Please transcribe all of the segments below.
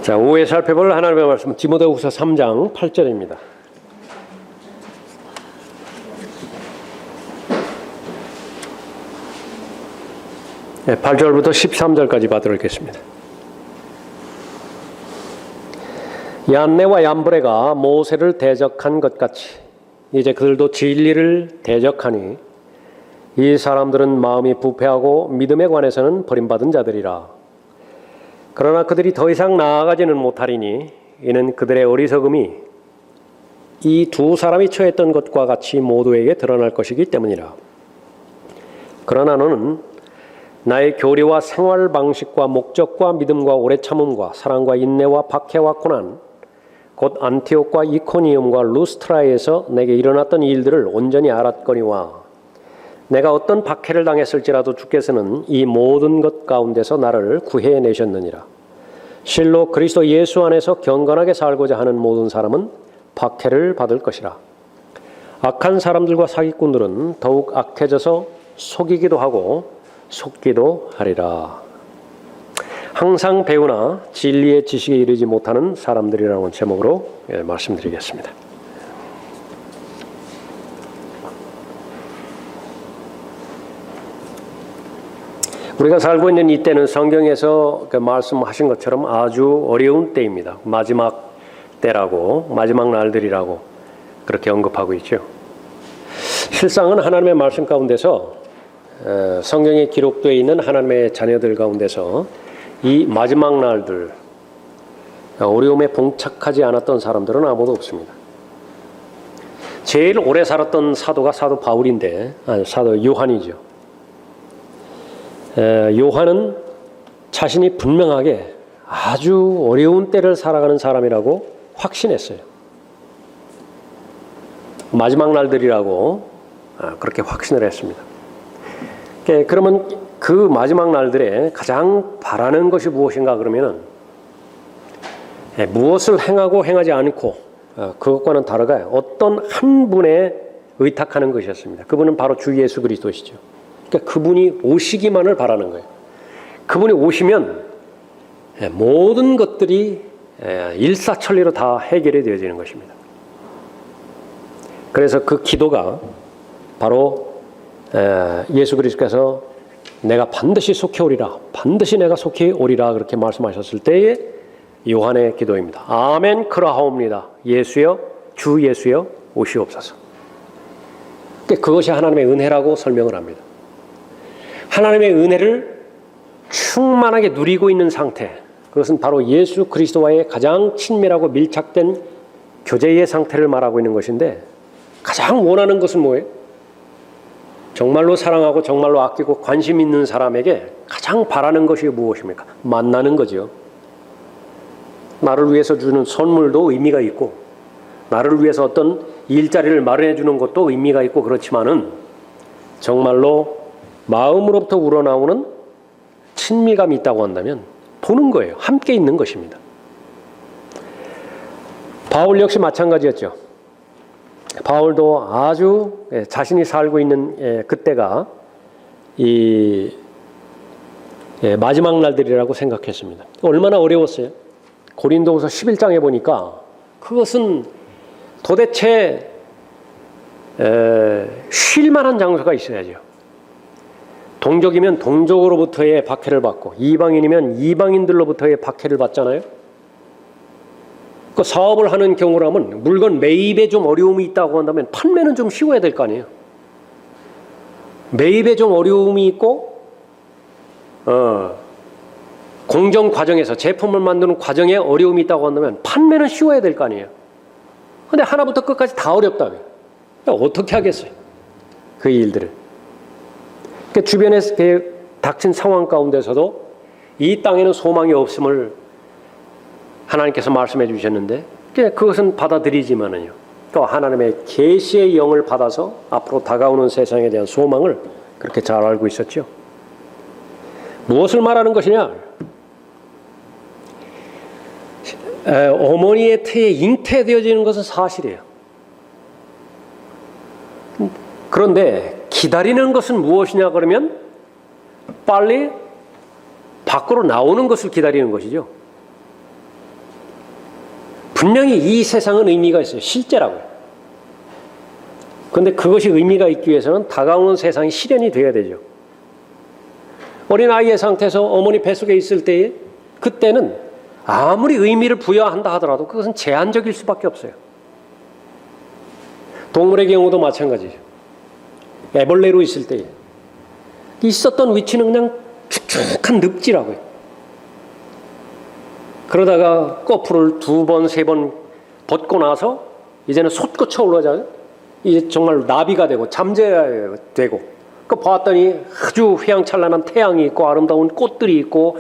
자, 오후에 살펴볼 하나님의 말씀 디모데후서 3장 8절입니다. 네, 8절부터 13절까지 받도록 하겠습니다. 얀네와 얀브레가 모세를 대적한 것 같이 이제 그들도 진리를 대적하니 이 사람들은 마음이 부패하고 믿음에 관해서는 버림받은 자들이라. 그러나 그들이 더 이상 나아가지는 못하리니 이는 그들의 어리석음이 이 두 사람이 처했던 것과 같이 모두에게 드러날 것이기 때문이라. 그러나 너는 나의 교리와 생활 방식과 목적과 믿음과 오래 참음과 사랑과 인내와 박해와 고난 곧 안티옥과 이코니움과 루스트라에서 내게 일어났던 일들을 온전히 알았거니와 내가 어떤 박해를 당했을지라도 주께서는 이 모든 것 가운데서 나를 구해내셨느니라. 실로 그리스도 예수 안에서 경건하게 살고자 하는 모든 사람은 박해를 받을 것이라. 악한 사람들과 사기꾼들은 더욱 악해져서 속이기도 하고 속기도 하리라. 항상 배우나 진리의 지식에 이르지 못하는 사람들이라는 제목으로 말씀드리겠습니다. 우리가 살고 있는 이때는 성경에서 말씀하신 것처럼 아주 어려운 때입니다. 마지막 때라고, 마지막 날들이라고 그렇게 언급하고 있죠. 실상은 하나님의 말씀 가운데서 성경에 기록되어 있는 하나님의 자녀들 가운데서 이 마지막 날들 어려움에 봉착하지 않았던 사람들은 아무도 없습니다. 제일 오래 살았던 사도가 사도 바울인데, 사도 요한이죠. 요한은 자신이 분명하게 아주 어려운 때를 살아가는 사람이라고 확신했어요. 마지막 날들이라고 그렇게 확신을 했습니다. 그러면 그 마지막 날들에 가장 바라는 것이 무엇인가 그러면은 무엇을 행하고 행하지 않고 그것과는 다르게 어떤 한 분에 의탁하는 것이었습니다. 그분은 바로 주 예수 그리스도시죠. 그러니까 그분이 오시기만을 바라는 거예요. 그분이 오시면 모든 것들이 일사천리로 다 해결이 되어지는 것입니다. 그래서 그 기도가 바로 예수 그리스도께서 내가 반드시 속해 오리라, 반드시 내가 속해 오리라 그렇게 말씀하셨을 때의 요한의 기도입니다. 아멘 그라하옵니다. 예수여, 주 예수여 오시옵소서. 그것이 하나님의 은혜라고 설명을 합니다. 하나님의 은혜를 충만하게 누리고 있는 상태, 그것은 바로 예수 그리스도와의 가장 친밀하고 밀착된 교제의 상태를 말하고 있는 것인데, 가장 원하는 것은 뭐예요? 정말로 사랑하고 정말로 아끼고 관심 있는 사람에게 가장 바라는 것이 무엇입니까? 만나는 거죠. 나를 위해서 주는 선물도 의미가 있고, 나를 위해서 어떤 일자리를 마련해 주는 것도 의미가 있고, 그렇지만은 정말로 마음으로부터 우러나오는 친밀감이 있다고 한다면 보는 거예요. 함께 있는 것입니다. 바울 역시 마찬가지였죠. 바울도 아주 자신이 살고 있는 그때가 이 마지막 날들이라고 생각했습니다. 얼마나 어려웠어요. 고린도후서 11장에 보니까 그것은 도대체 쉴 만한 장소가 있어야죠. 동족이면 동족으로부터의 박해를 받고 이방인이면 이방인들로부터의 박해를 받잖아요. 그 사업을 하는 경우라면 물건 매입에 좀 어려움이 있다고 한다면 판매는 좀 쉬워야 될 거 아니에요. 매입에 좀 어려움이 있고 공정 과정에서 제품을 만드는 과정에 어려움이 있다고 한다면 판매는 쉬워야 될 거 아니에요. 근데 하나부터 끝까지 다 어렵다고요. 어떻게 하겠어요? 그 일들을. 그러니까 주변에 닥친 상황 가운데서도 이 땅에는 소망이 없음을 하나님께서 말씀해 주셨는데 그것은 받아들이지만은요. 또 하나님의 계시의 영을 받아서 앞으로 다가오는 세상에 대한 소망을 그렇게 잘 알고 있었죠. 무엇을 말하는 것이냐? 어머니의 태에 잉태되어지는 것은 사실이에요. 그런데 기다리는 것은 무엇이냐 그러면 빨리 밖으로 나오는 것을 기다리는 것이죠. 분명히 이 세상은 의미가 있어요. 실제라고요. 그런데 그것이 의미가 있기 위해서는 다가오는 세상이 실현이 돼야 되죠. 어린아이의 상태에서 어머니 뱃속에 있을 때에 그때는 아무리 의미를 부여한다 하더라도 그것은 제한적일 수밖에 없어요. 동물의 경우도 마찬가지죠. 애벌레로 있을 때에 있었던 위치는 그냥 축축한 늪지라고요. 그러다가 거풀을 2번, 3번 벗고 나서 이제는 솟구쳐 올라가요. 이제 정말 나비가 되고 잠재가 되고 그 봤더니 아주 휘황찬란한 태양이 있고 아름다운 꽃들이 있고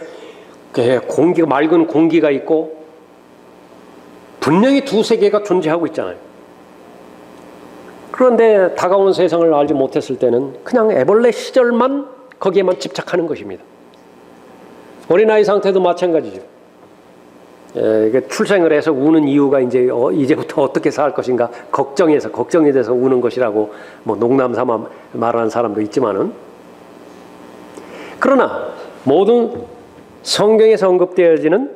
공기가 맑은 공기가 있고 분명히 두 세계가 존재하고 있잖아요. 그런데 다가오는 세상을 알지 못했을 때는 그냥 애벌레 시절만 거기에만 집착하는 것입니다. 어린아이 상태도 마찬가지죠. 출생을 해서 우는 이유가 이제부터 어떻게 살 것인가 걱정이 돼서 우는 것이라고 뭐 농담 삼아 말하는 사람도 있지만은, 그러나 모든 성경에서 언급되어지는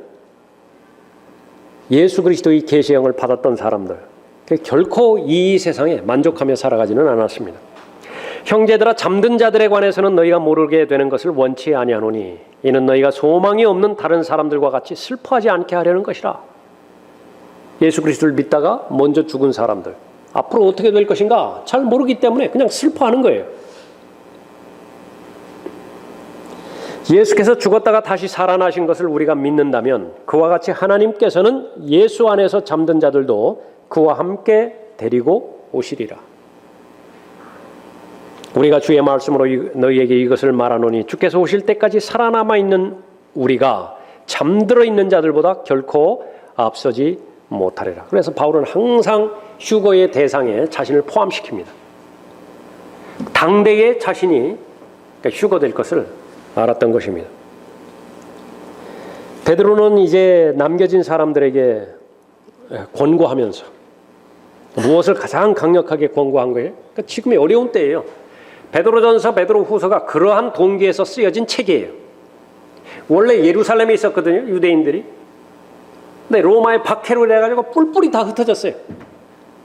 예수 그리스도의 계시형을 받았던 사람들 결코 이 세상에 만족하며 살아가지는 않았습니다. 형제들아, 잠든 자들에 관해서는 너희가 모르게 되는 것을 원치 아니하노니 이는 너희가 소망이 없는 다른 사람들과 같이 슬퍼하지 않게 하려는 것이라. 예수 그리스도를 믿다가 먼저 죽은 사람들, 앞으로 어떻게 될 것인가 잘 모르기 때문에 그냥 슬퍼하는 거예요. 예수께서 죽었다가 다시 살아나신 것을 우리가 믿는다면 그와 같이 하나님께서는 예수 안에서 잠든 자들도 그와 함께 데리고 오시리라. 우리가 주의 말씀으로 너희에게 이것을 말하노니 주께서 오실 때까지 살아남아 있는 우리가 잠들어 있는 자들보다 결코 앞서지 못하리라. 그래서 바울은 항상 휴거의 대상에 자신을 포함시킵니다. 당대의 자신이 휴거될 것을 알았던 것입니다. 베드로는 이제 남겨진 사람들에게 권고하면서 무엇을 가장 강력하게 권고한 거예요? 그러니까 지금의 어려운 때예요. 베드로전서, 베드로후서가 그러한 동기에서 쓰여진 책이에요. 원래 예루살렘에 있었거든요, 유대인들이. 근데 로마의 박해로 해가지고 뿔뿔이 다 흩어졌어요.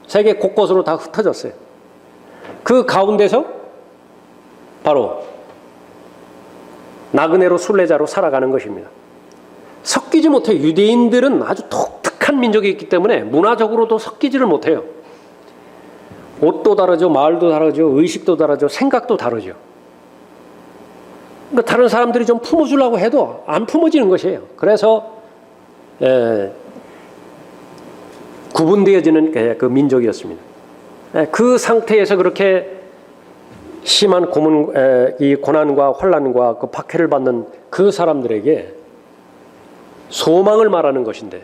세계 곳곳으로 다 흩어졌어요. 그 가운데서 바로 나그네로 순례자로 살아가는 것입니다. 섞이지 못해요. 유대인들은 아주 독특한 민족이 있기 때문에 문화적으로도 섞이지를 못해요. 옷도 다르죠, 말도 다르죠, 의식도 다르죠, 생각도 다르죠. 그러니까 다른 사람들이 좀 품어주려고 해도 안 품어지는 것이에요. 그래서 구분되어지는 그 민족이었습니다. 그 상태에서 그렇게 심한 이 고난과 환난과 그 박해를 받는 그 사람들에게 소망을 말하는 것인데,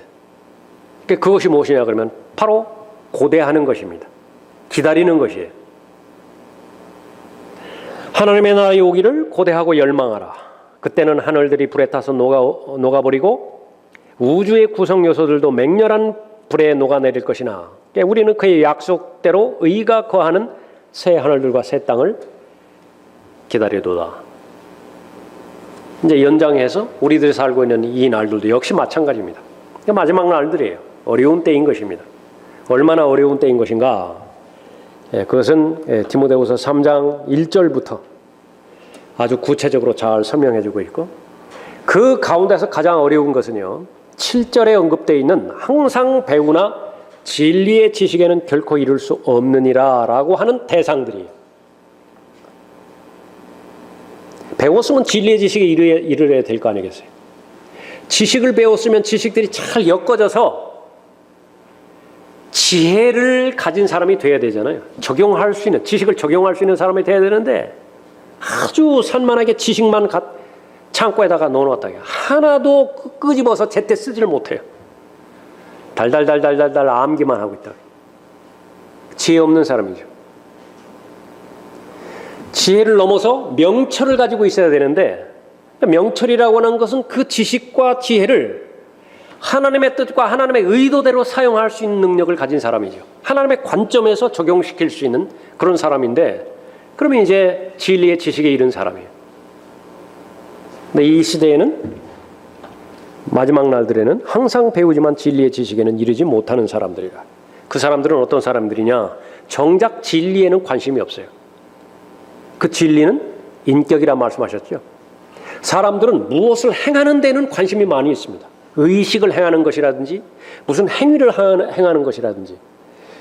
그것이 무엇이냐 그러면 바로 고대하는 것입니다. 기다리는 것이에요. 하나님의 나라의 오기를 고대하고 열망하라. 그때는 하늘들이 불에 타서 녹아버리고 우주의 구성 요소들도 맹렬한 불에 녹아내릴 것이나 우리는 그의 약속대로 의가 거하는 새 하늘들과 새 땅을 기다리도다. 이제 연장해서 우리들이 살고 있는 이 날들도 역시 마찬가지입니다. 마지막 날들이에요. 어려운 때인 것입니다. 얼마나 어려운 때인 것인가? 그것은 디모데후서 3장 1절부터 아주 구체적으로 잘 설명해주고 있고, 그 가운데서 가장 어려운 것은요, 7절에 언급되어 있는 항상 배우나 진리의 지식에는 결코 이룰 수 없느니라 라고 하는 대상들이에요. 배웠으면 진리의 지식에 이르러야 될 거 아니겠어요? 지식을 배웠으면 지식들이 잘 엮어져서 지혜를 가진 사람이 돼야 되잖아요. 적용할 수 있는, 지식을 적용할 수 있는 사람이 돼야 되는데 아주 산만하게 지식만 창고에다가 넣어놨다. 하나도 끄집어서 제때 쓰지를 못해요. 달달달달달달 암기만 하고 있다. 지혜 없는 사람이죠. 지혜를 넘어서 명철을 가지고 있어야 되는데, 명철이라고 하는 것은 그 지식과 지혜를 하나님의 뜻과 하나님의 의도대로 사용할 수 있는 능력을 가진 사람이죠. 하나님의 관점에서 적용시킬 수 있는 그런 사람인데, 그러면 이제 진리의 지식에 이른 사람이에요. 근데 이 시대에는 마지막 날들에는 항상 배우지만 진리의 지식에는 이르지 못하는 사람들이라. 그 사람들은 어떤 사람들이냐? 정작 진리에는 관심이 없어요. 그 진리는 인격이라 말씀하셨죠. 사람들은 무엇을 행하는 데는 관심이 많이 있습니다. 의식을 행하는 것이라든지 무슨 행위를 행하는 것이라든지.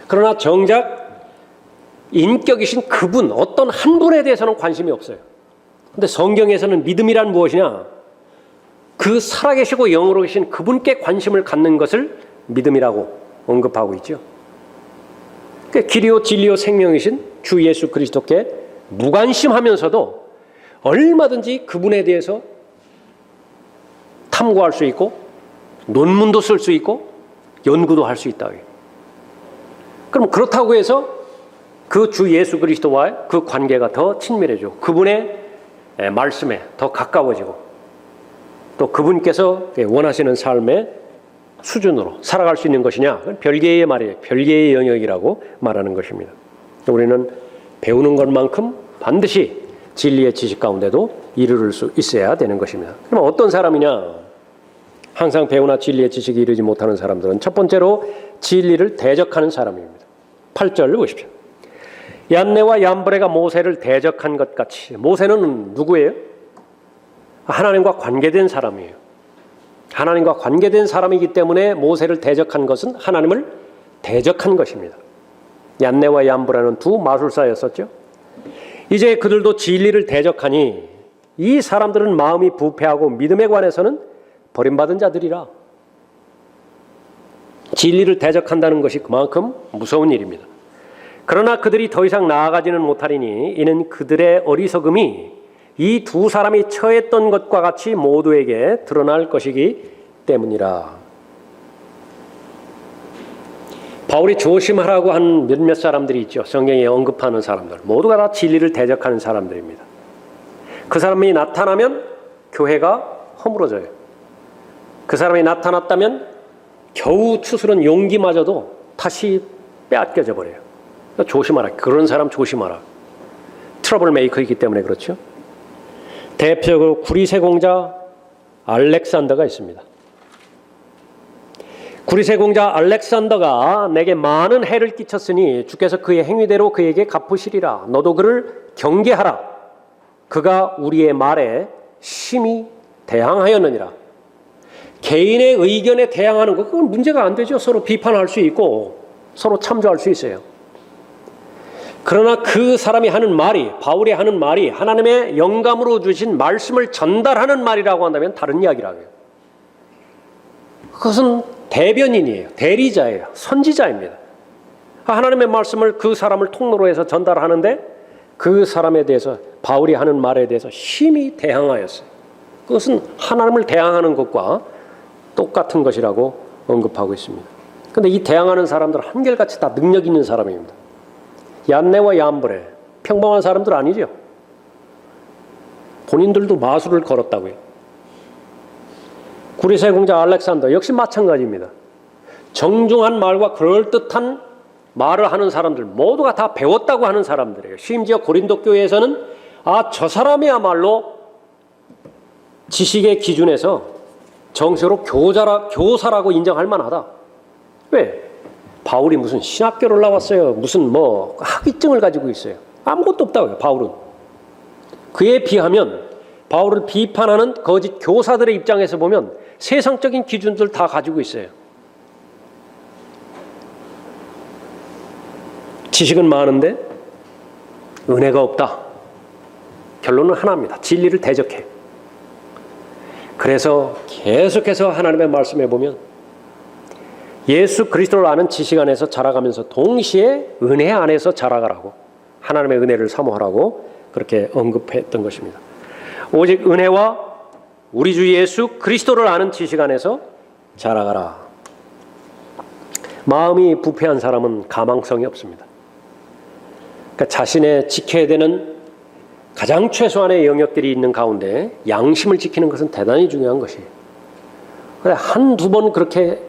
그러나 정작 인격이신 그분, 어떤 한 분에 대해서는 관심이 없어요. 근데 성경에서는 믿음이란 무엇이냐? 그 살아계시고 영으로 계신 그분께 관심을 갖는 것을 믿음이라고 언급하고 있죠. 길이요 진리요 생명이신 주 예수 그리스도께 무관심하면서도 얼마든지 그분에 대해서 탐구할 수 있고 논문도 쓸 수 있고 연구도 할 수 있다. 그럼 그렇다고 해서 그 주 예수 그리스도와의 그 관계가 더 친밀해지고 그분의 말씀에 더 가까워지고 또 그분께서 원하시는 삶의 수준으로 살아갈 수 있는 것이냐? 별개의 말이에요. 별개의 영역이라고 말하는 것입니다. 우리는 배우는 것만큼 반드시 진리의 지식 가운데도 이르를 수 있어야 되는 것입니다. 그럼 어떤 사람이냐? 항상 배우나 진리의 지식이 이르지 못하는 사람들은 첫 번째로 진리를 대적하는 사람입니다. 8절 보십시오. 얀네와 얀브레가 모세를 대적한 것 같이. 모세는 누구예요? 하나님과 관계된 사람이에요. 하나님과 관계된 사람이기 때문에 모세를 대적한 것은 하나님을 대적한 것입니다. 얀네와 얀브레는 두 마술사였었죠. 이제 그들도 진리를 대적하니 이 사람들은 마음이 부패하고 믿음에 관해서는 버림받은 자들이라. 진리를 대적한다는 것이 그만큼 무서운 일입니다. 그러나 그들이 더 이상 나아가지는 못하리니 이는 그들의 어리석음이 이 두 사람이 처했던 것과 같이 모두에게 드러날 것이기 때문이라. 바울이 조심하라고 한 몇몇 사람들이 있죠. 성경에 언급하는 사람들. 모두가 다 진리를 대적하는 사람들입니다. 그 사람이 나타나면 교회가 허물어져요. 그 사람이 나타났다면 겨우 추스른 용기마저도 다시 빼앗겨져 버려요. 그러니까 조심하라. 그런 사람 조심하라. 트러블 메이커이기 때문에 그렇죠. 대표적으로 구리세 공자 알렉산더가 있습니다. 구리세 공자 알렉산더가 내게 많은 해를 끼쳤으니 주께서 그의 행위대로 그에게 갚으시리라. 너도 그를 경계하라. 그가 우리의 말에 심히 대항하였느니라. 개인의 의견에 대항하는 것, 그건 문제가 안 되죠. 서로 비판할 수 있고 서로 참조할 수 있어요. 그러나 그 사람이 하는 말이, 바울이 하는 말이 하나님의 영감으로 주신 말씀을 전달하는 말이라고 한다면 다른 이야기라고요. 그것은 대변인이에요. 대리자예요. 선지자입니다. 하나님의 말씀을 그 사람을 통로로 해서 전달하는데 그 사람에 대해서, 바울이 하는 말에 대해서 심히 대항하였어요. 그것은 하나님을 대항하는 것과 똑같은 것이라고 언급하고 있습니다. 그런데 이 대항하는 사람들은 한결같이 다 능력 있는 사람입니다. 얀네와 얀브레, 평범한 사람들 아니죠. 본인들도 마술을 걸었다고요. 구리세 공자 알렉산더 역시 마찬가지입니다. 정중한 말과 그럴듯한 말을 하는 사람들 모두가 다 배웠다고 하는 사람들이에요. 심지어 고린도 교회에서는 저 사람이야말로 지식의 기준에서 정식으로 교사라고 인정할 만하다. 왜? 바울이 무슨 신학교를 나왔어요. 무슨 학위증을 가지고 있어요. 아무것도 없다고요. 바울은. 그에 비하면 바울을 비판하는 거짓 교사들의 입장에서 보면 세상적인 기준들 다 가지고 있어요. 지식은 많은데 은혜가 없다. 결론은 하나입니다. 진리를 대적해. 그래서 계속해서 하나님의 말씀에 보면 예수 그리스도를 아는 지식 안에서 자라가면서 동시에 은혜 안에서 자라가라고, 하나님의 은혜를 사모하라고 그렇게 언급했던 것입니다. 오직 은혜와 우리 주 예수 그리스도를 아는 지식 안에서 자라가라. 마음이 부패한 사람은 가망성이 없습니다. 그러니까 자신의 지켜야 되는 가장 최소한의 영역들이 있는 가운데 양심을 지키는 것은 대단히 중요한 것이에요. 한두 번 그렇게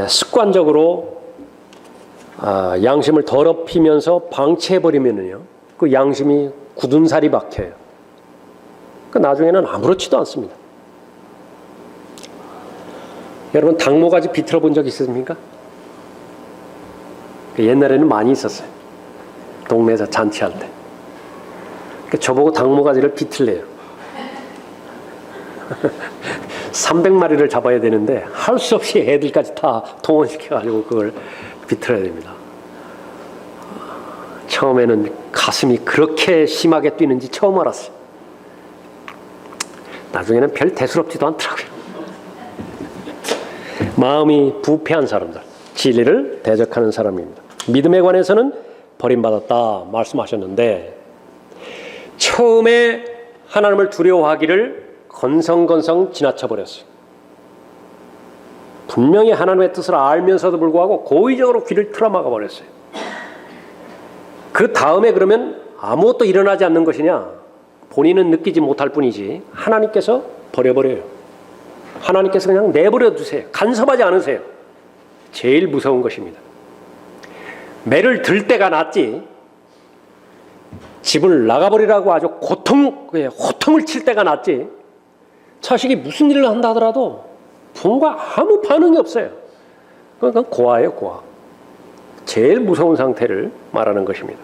습관적으로 양심을 더럽히면서 방치해버리면요, 그 양심이 굳은 살이 박혀요. 그 나중에는 아무렇지도 않습니다. 여러분 당모가지 비틀어 본 적 있으십니까? 옛날에는 많이 있었어요. 동네에서 잔치할 때. 저보고 당모가지를 비틀래요. 300마리를 잡아야 되는데 할 수 없이 애들까지 다 동원시켜가지고 그걸 비틀어야 됩니다. 처음에는 가슴이 그렇게 심하게 뛰는지 처음 알았어요. 나중에는 별 대수롭지도 않더라고요. 마음이 부패한 사람들, 진리를 대적하는 사람입니다. 믿음에 관해서는 버림받았다 말씀하셨는데, 처음에 하나님을 두려워하기를 건성건성 지나쳐버렸어요. 분명히 하나님의 뜻을 알면서도 불구하고 고의적으로 귀를 틀어막아 버렸어요. 그 다음에 그러면 아무것도 일어나지 않는 것이냐? 본인은 느끼지 못할 뿐이지 하나님께서 버려버려요. 하나님께서 그냥 내버려 두세요. 간섭하지 않으세요. 제일 무서운 것입니다. 매를 들 때가 낫지 집을 나가버리라고 아주 호통을 칠 때가 낫지, 자식이 무슨 일을 한다 하더라도 부모가 아무 반응이 없어요. 그건 고아예요, 고아. 제일 무서운 상태를 말하는 것입니다.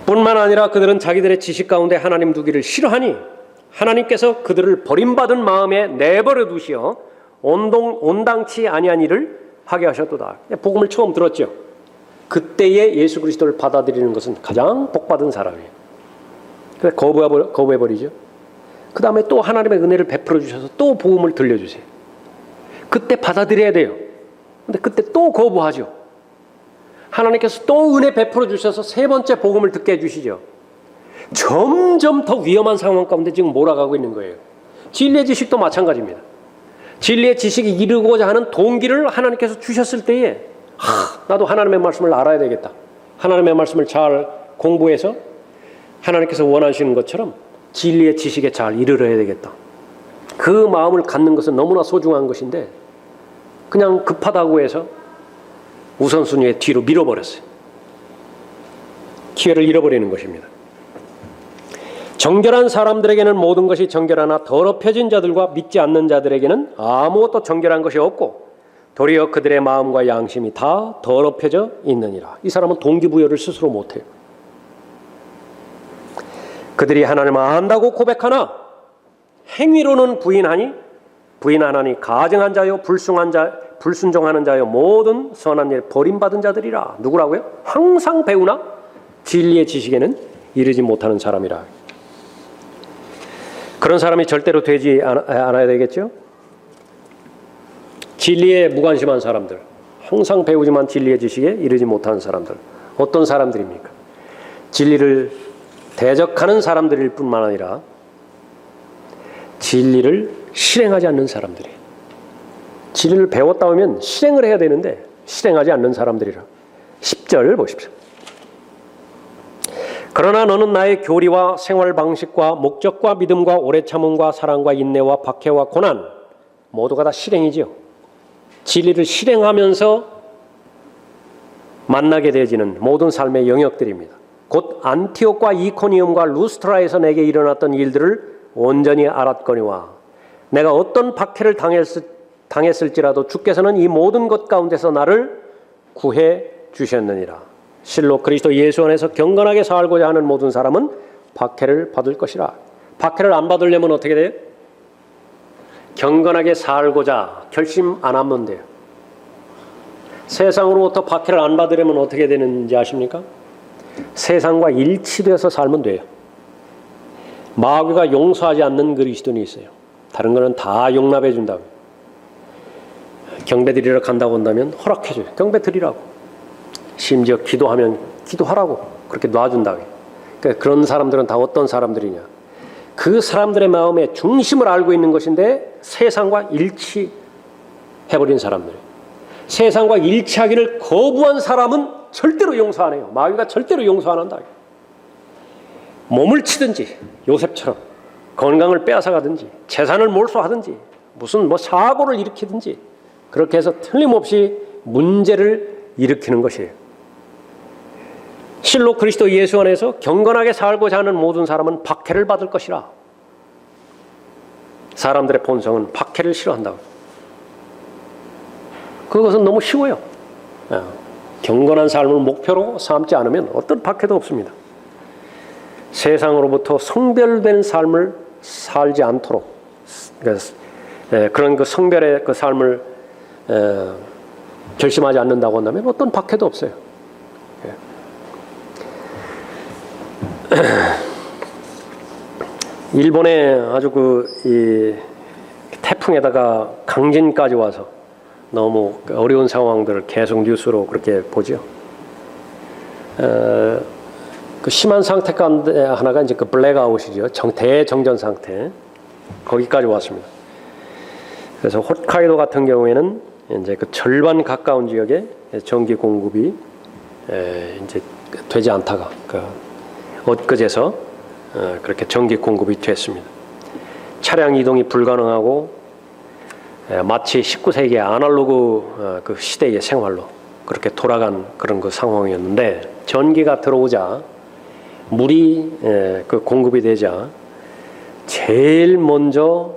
뿐만 아니라 그들은 자기들의 지식 가운데 하나님 두기를 싫어하니 하나님께서 그들을 버림받은 마음에 내버려 두시어 온당치 아니한 일을 하게 하셨도다. 복음을 처음 들었죠. 그때에 예수 그리스도를 받아들이는 것은 가장 복받은 사람이에요. 그래서 거부해버리죠. 그 다음에 또 하나님의 은혜를 베풀어 주셔서 또 복음을 들려주세요. 그때 받아들여야 돼요. 근데 그때 또 거부하죠. 하나님께서 또 은혜 베풀어 주셔서 세 번째 복음을 듣게 해주시죠. 점점 더 위험한 상황 가운데 지금 몰아가고 있는 거예요. 진리의 지식도 마찬가지입니다. 진리의 지식이 이루고자 하는 동기를 하나님께서 주셨을 때에 나도 하나님의 말씀을 알아야 되겠다. 하나님의 말씀을 잘 공부해서 하나님께서 원하시는 것처럼 진리의 지식에 잘 이르러야 되겠다. 그 마음을 갖는 것은 너무나 소중한 것인데 그냥 급하다고 해서 우선순위의 뒤로 밀어버렸어요. 기회를 잃어버리는 것입니다. 정결한 사람들에게는 모든 것이 정결하나 더럽혀진 자들과 믿지 않는 자들에게는 아무것도 정결한 것이 없고 도리어 그들의 마음과 양심이 다 더럽혀져 있느니라. 이 사람은 동기부여를 스스로 못해요. 그들이 하나님을 안다고 고백하나 행위로는 부인하나니 가증한 자요 불순종하는 자요 모든 선한 일 버림받은 자들이라. 누구라고요? 항상 배우나 진리의 지식에는 이르지 못하는 사람이라. 그런 사람이 절대로 되지 않아야 되겠죠? 진리에 무관심한 사람들, 항상 배우지만 진리의 지식에 이르지 못하는 사람들, 어떤 사람들입니까? 진리를 대적하는 사람들일 뿐만 아니라 진리를 실행하지 않는 사람들이에요. 진리를 배웠다 하면 실행을 해야 되는데 실행하지 않는 사람들이라. 10절 보십시오. 그러나 너는 나의 교리와 생활 방식과 목적과 믿음과 오래 참음과 사랑과 인내와 박해와 고난 모두가 다 실행이지요. 진리를 실행하면서 만나게 되어지는 모든 삶의 영역들입니다. 곧 안티옥과 이코니움과 루스트라에서 내게 일어났던 일들을 온전히 알았거니와 내가 어떤 박해를 당했을지라도 주께서는 이 모든 것 가운데서 나를 구해 주셨느니라. 실로 그리스도 예수 안에서 경건하게 살고자 하는 모든 사람은 박해를 받을 것이라. 박해를 안 받으려면 어떻게 돼요? 경건하게 살고자 결심 안 하면 돼요. 세상으로부터 박해를 안 받으려면 어떻게 되는지 아십니까? 세상과 일치돼서 살면 돼요. 마귀가 용서하지 않는 그리스도인이 있어요. 다른 거는 다 용납해 준다고. 경배 드리러 간다고 한다면 허락해줘요. 경배 드리라고. 심지어 기도하면 기도하라고 그렇게 놔준다고. 그러니까 그런 사람들은 다 어떤 사람들이냐? 그 사람들의 마음의 중심을 알고 있는 것인데 세상과 일치해버린 사람들. 세상과 일치하기를 거부한 사람은 절대로 용서 안 해요. 마귀가 절대로 용서 안 한다. 몸을 치든지 요셉처럼 건강을 빼앗아가든지 재산을 몰수하든지 무슨 사고를 일으키든지 그렇게 해서 틀림없이 문제를 일으키는 것이에요. 실로 그리스도 예수 안에서 경건하게 살고자 하는 모든 사람은 박해를 받을 것이라. 사람들의 본성은 박해를 싫어한다고. 그것은 너무 쉬워요. 경건한 삶을 목표로 삼지 않으면 어떤 박해도 없습니다. 세상으로부터 성별된 삶을 살지 않도록 그런 그 성별의 그 삶을 결심하지 않는다고 한다면 어떤 박해도 없어요. 일본에 아주 이 태풍에다가 강진까지 와서 너무 어려운 상황들을 계속 뉴스로 그렇게 보죠. 그 심한 상태 가운데 하나가 이제 그 블랙아웃이죠. 대정전 상태. 거기까지 왔습니다. 그래서 홋카이도 같은 경우에는 이제 그 절반 가까운 지역에 전기 공급이 이제 되지 않다가 엊그제서 그렇게 전기 공급이 됐습니다. 차량 이동이 불가능하고 마치 19세기의 아날로그 그 시대의 생활로 그렇게 돌아간 그런 그 상황이었는데 전기가 들어오자 물이 그 공급이 되자 제일 먼저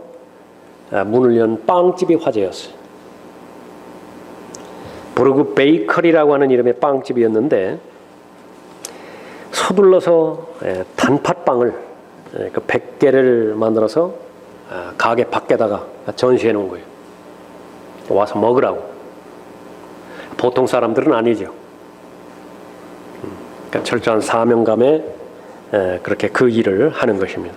문을 연 빵집이 화제였어요. 부르그 베이커리라고 하는 이름의 빵집이었는데 서둘러서 단팥빵을 그 100개를 만들어서 가게 밖에다가 전시해 놓은 거예요. 와서 먹으라고. 보통 사람들은 아니죠. 그러니까 철저한 사명감에 그렇게 그 일을 하는 것입니다.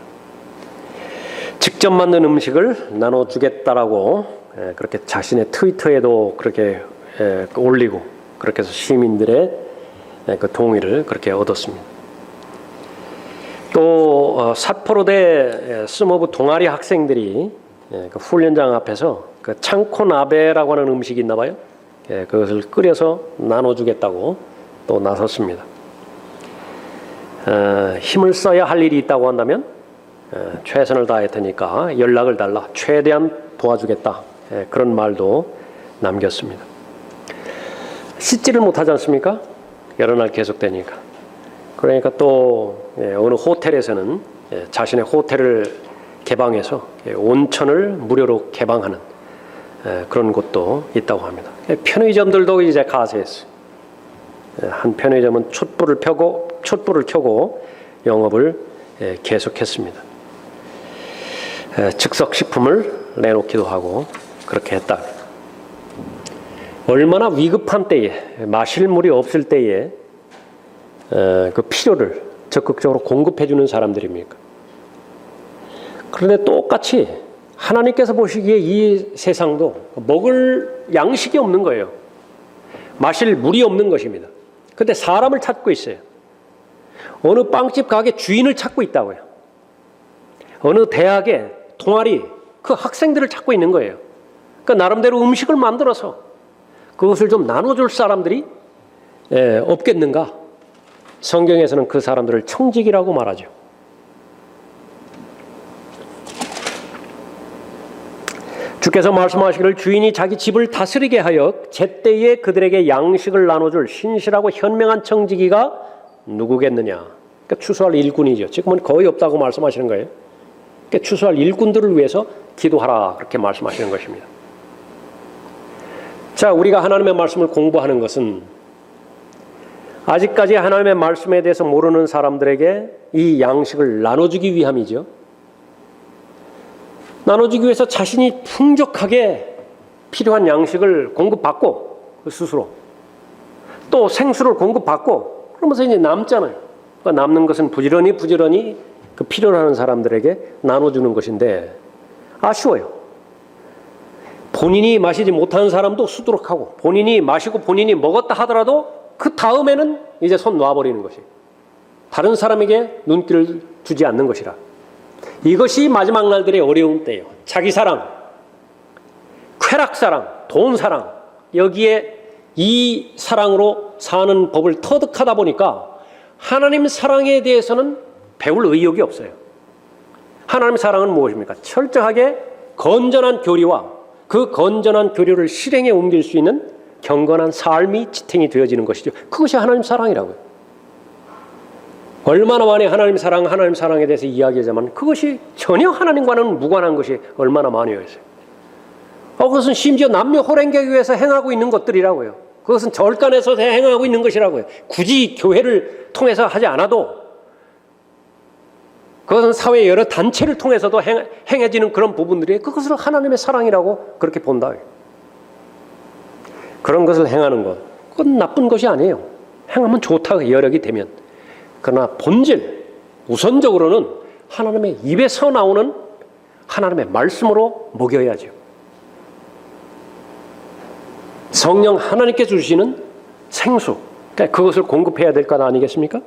직접 만든 음식을 나눠주겠다라고 그렇게 자신의 트위터에도 그렇게 올리고 그렇게 해서 시민들의 그 동의를 그렇게 얻었습니다. 또 삿포로대 스모브 동아리 학생들이 그 훈련장 앞에서 그 창코나베라고 하는 음식이 있나 봐요. 그것을 끓여서 나눠주겠다고 또 나섰습니다. 힘을 써야 할 일이 있다고 한다면 최선을 다할 테니까 연락을 달라. 최대한 도와주겠다. 그런 말도 남겼습니다. 씻지를 못하지 않습니까? 여러 날 계속되니까. 그러니까 또 어느 호텔에서는 자신의 호텔을 개방해서 온천을 무료로 개방하는 그런 곳도 있다고 합니다. 편의점들도 이제 가세했어요. 한 편의점은 촛불을 켜고 영업을 계속했습니다. 즉석 식품을 내놓기도 하고 그렇게 했다. 얼마나 위급한 때에 마실 물이 없을 때에 그 필요를 적극적으로 공급해 주는 사람들입니까? 그런데 똑같이 하나님께서 보시기에 이 세상도 먹을 양식이 없는 거예요. 마실 물이 없는 것입니다. 근데 사람을 찾고 있어요. 어느 빵집 가게 주인을 찾고 있다고요. 어느 대학의 동아리 그 학생들을 찾고 있는 거예요. 그러니까 나름대로 음식을 만들어서 그것을 좀 나눠줄 사람들이 없겠는가? 성경에서는 그 사람들을 청직이라고 말하죠. 주께서 말씀하시기를 주인이 자기 집을 다스리게 하여 제때에 그들에게 양식을 나눠줄 신실하고 현명한 청지기가 누구겠느냐. 그러니까 추수할 일꾼이죠. 지금은 거의 없다고 말씀하시는 거예요. 그러니까 추수할 일꾼들을 위해서 기도하라 그렇게 말씀하시는 것입니다. 자, 우리가 하나님의 말씀을 공부하는 것은 아직까지 하나님의 말씀에 대해서 모르는 사람들에게 이 양식을 나눠주기 위함이죠. 나눠주기 위해서 자신이 풍족하게 필요한 양식을 공급받고 스스로 또 생수를 공급받고 그러면서 이제 남잖아요. 그러니까 남는 것은 부지런히 그 필요로 하는 사람들에게 나눠주는 것인데 아쉬워요. 본인이 마시지 못하는 사람도 수두룩하고 본인이 마시고 본인이 먹었다 하더라도 그 다음에는 이제 손 놔버리는 것이 다른 사람에게 눈길을 주지 않는 것이라. 이것이 마지막 날들의 어려운 때예요. 자기 사랑, 쾌락 사랑, 돈 사랑 여기에 이 사랑으로 사는 법을 터득하다 보니까 하나님 사랑에 대해서는 배울 의욕이 없어요. 하나님 사랑은 무엇입니까? 철저하게 건전한 교리와 그 건전한 교리를 실행에 옮길 수 있는 경건한 삶이 지탱이 되어지는 것이죠. 그것이 하나님 사랑이라고요. 얼마나 많이 하나님 사랑에 대해서 이야기하자면 그것이 전혀 하나님과는 무관한 것이 얼마나 많이 있어요. 그것은 심지어 남녀 혼인하기 위해서 행하고 있는 것들이라고요. 그것은 절간에서 행하고 있는 것이라고요. 굳이 교회를 통해서 하지 않아도 그것은 사회의 여러 단체를 통해서도 행해지는 그런 부분들이 그것을 하나님의 사랑이라고 그렇게 본다. 그런 것을 행하는 것, 그건 나쁜 것이 아니에요. 행하면 좋다고 여력이 되면. 그러나 본질, 우선적으로는 하나님의 입에서 나오는 하나님의 말씀으로 먹여야죠. 성령 하나님께 주시는 생수, 그러니까 그것을 공급해야 될 것 아니겠습니까?